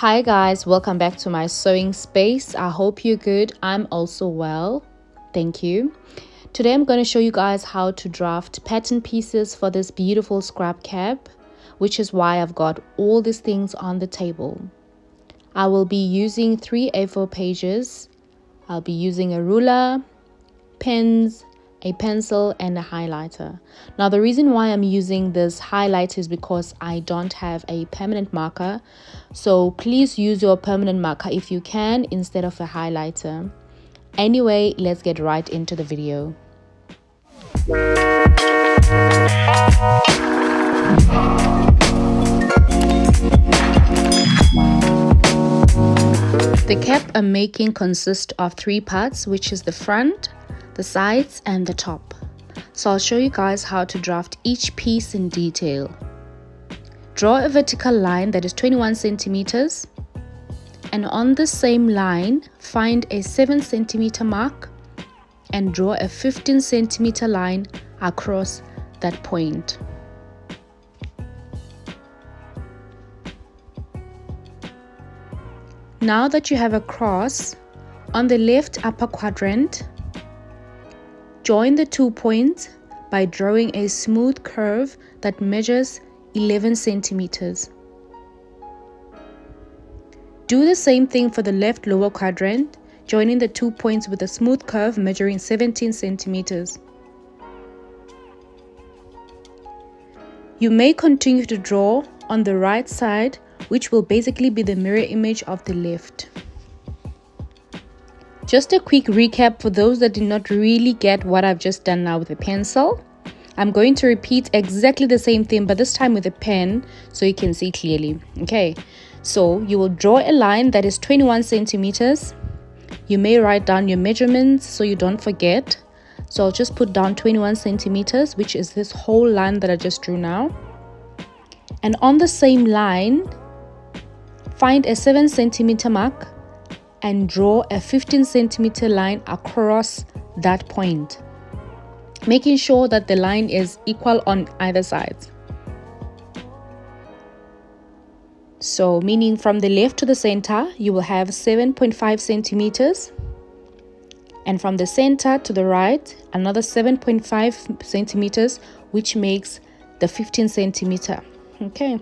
Hi guys, welcome back to my sewing space. I hope you're good. I'm also well. Thank you. Today I'm going to show you guys how to draft pattern pieces for this beautiful scrap cap, which is why I've got all these things on the table. I will be using 3 A4 pages. I'll be using a ruler, pens, a pencil and a highlighter. Now the reason why I'm using this highlighter is because I don't have a permanent marker, so please use your permanent marker if you can instead of a highlighter. Anyway, let's get right into the video. The cap I'm making consists of 3 parts, which is the front, the sides and the top. So I'll show you guys how to draft each piece in detail. Draw a vertical line that is 21 centimeters, and on the same line find a 7 centimeter mark and draw a 15 centimeter line across that point. Now that you have a cross, on the left upper quadrant, join the 2 points by drawing a smooth curve that measures 11 centimeters. Do the same thing for the left lower quadrant, joining the 2 points with a smooth curve measuring 17 centimeters. You may continue to draw on the right side, which will basically be the mirror image of the left. Just a quick recap for those that did not really get what I've just done now with a pencil. I'm going to repeat exactly the same thing, but this time with a pen so you can see clearly. Okay, so you will draw a line that is 21 centimeters. You may write down your measurements so you don't forget. So I'll just put down 21 centimeters, which is this whole line that I just drew now. And on the same line, find a 7 centimeter mark and draw a 15 centimeter line across that point, making sure that the line is equal on either side. So meaning from the left to the center, you will have 7.5 centimeters. And from the center to the right, another 7.5 centimeters, which makes the 15 centimeter. Okay.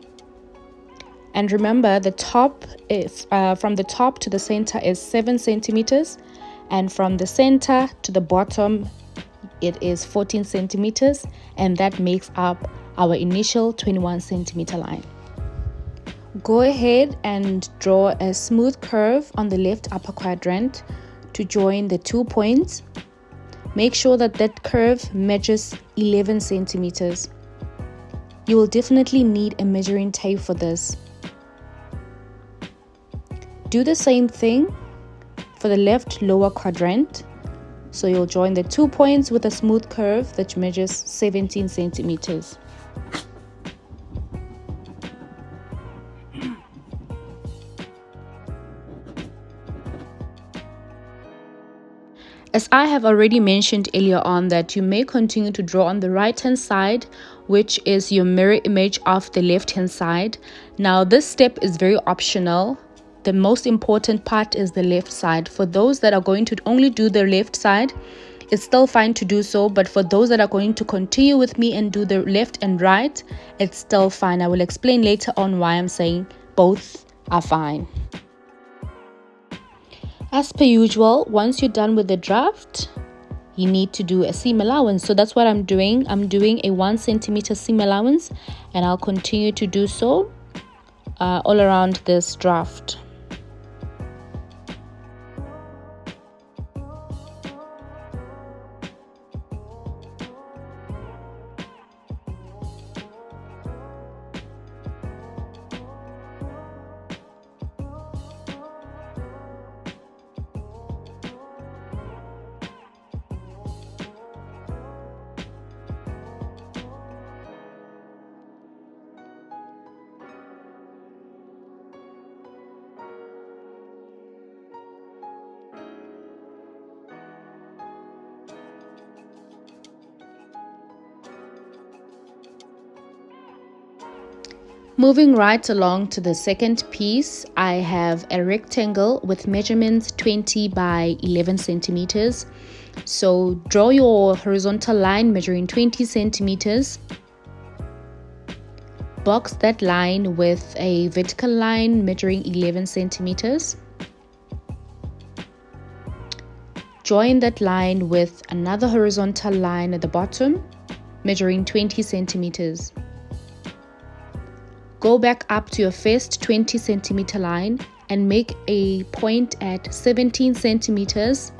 And remember, the top is from the top to the center is 7 centimeters, and from the center to the bottom it is 14 centimeters, and that makes up our initial 21 centimeter line. Go ahead and draw a smooth curve on the left upper quadrant to join the 2 points. Make sure that that curve measures 11 centimeters. You will definitely need a measuring tape for this. Do the same thing for the left lower quadrant. So you'll join the 2 points with a smooth curve that measures 17 centimeters. As I have already mentioned earlier on, that you may continue to draw on the right hand side, which is your mirror image of the left hand side. Now this step is very optional. The most important part is the left side. For those that are going to only do the left side, it's still fine to do so, but for those that are going to continue with me and do the left and right, it's still fine. I will explain later on why I'm saying both are fine. As per usual, once you're done with the draft, you need to do a seam allowance. So that's what I'm doing. I'm doing a 1 centimeter seam allowance, and I'll continue to do so all around this draft. Moving right along to the second piece, I have a rectangle with measurements 20 by 11 centimeters. So draw your horizontal line measuring 20 centimeters. Box that line with a vertical line measuring 11 centimeters. Join that line with another horizontal line at the bottom measuring 20 centimeters. Go back up to your first 20 centimeter line and make a point at 17 centimeters.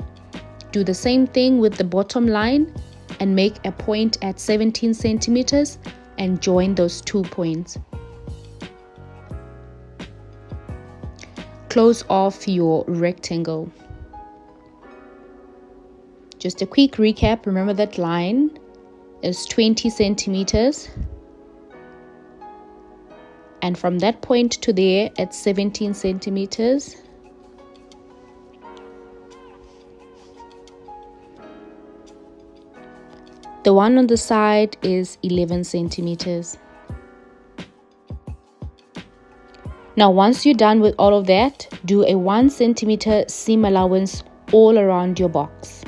Do the same thing with the bottom line and make a point at 17 centimeters and join those 2 points. Close off your rectangle. Just a quick recap, remember that line is 20 centimeters. And from that point to there, it's 17 centimeters. The one on the side is 11 centimeters. Now, once you're done with all of that, do a 1 centimeter seam allowance all around your box.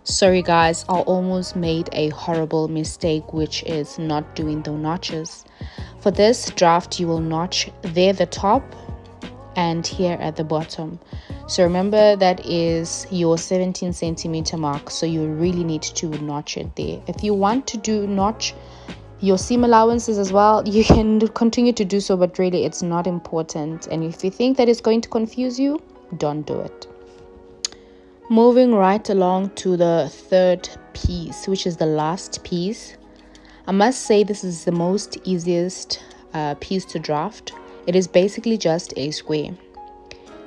Sorry guys, I almost made a horrible mistake, which is not doing the notches. For this draft, you will notch there at the top and here at the bottom. So remember that is your 17 centimeter mark, so you really need to notch it there. If you want to notch your seam allowances as well, you can continue to do so, but really it's not important. And if you think that it's going to confuse you, don't do it. Moving right along to the third piece, which is the last piece. I must say this is the most easiest piece to draft. It is basically just a square.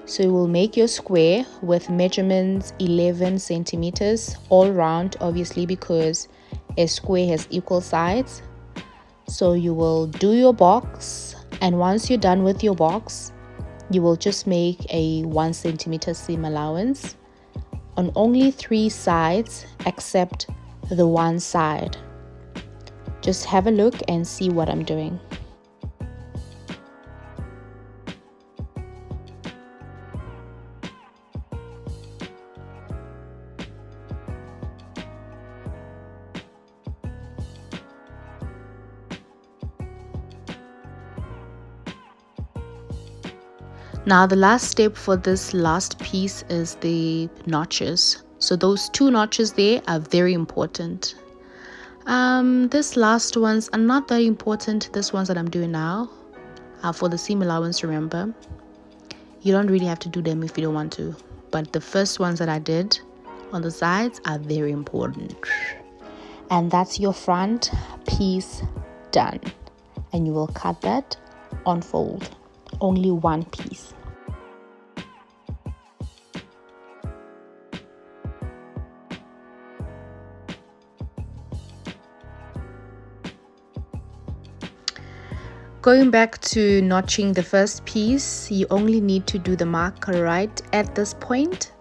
So you will make your square with measurements 11 centimeters all round, obviously because a square has equal sides. So you will do your box, and once you're done with your box, you will just make a 1 centimeter seam allowance on only 3 sides except the one side. Just have a look and see what I'm doing. Now the last step for this last piece is the notches. So those 2 notches there are very important. This last ones are not very important. This ones that I'm doing now are for the seam allowance, remember. You don't really have to do them if you don't want to. But the first ones that I did on the sides are very important. And that's your front piece done. And you will cut that on fold. Only 1 piece. Going back to notching the first piece, you only need to do the mark right at this point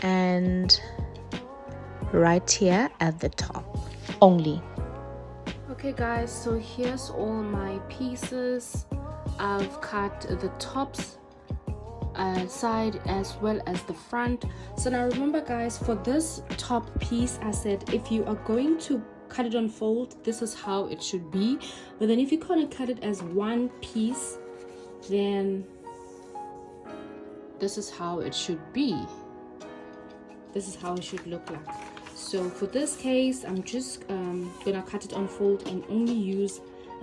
and right here at the top only. Okay guys, so here's all my pieces. I've cut the tops side as well as the front. So now remember guys, for this top piece, I said if you are going to cut it on fold, this is how it should be. But then if you're going to cut it as one piece, then this is how it should be. This is how it should look like. So for this case, I'm just gonna cut it on fold and only use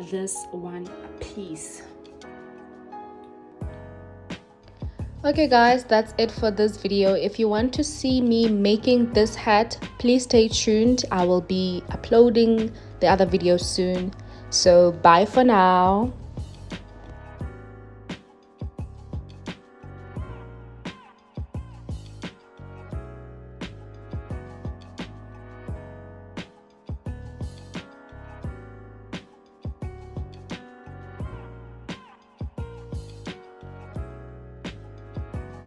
this one piece. Okay guys, that's it for this video. If you want to see me making this hat, please stay tuned. I will be uploading the other videos soon. So bye for now.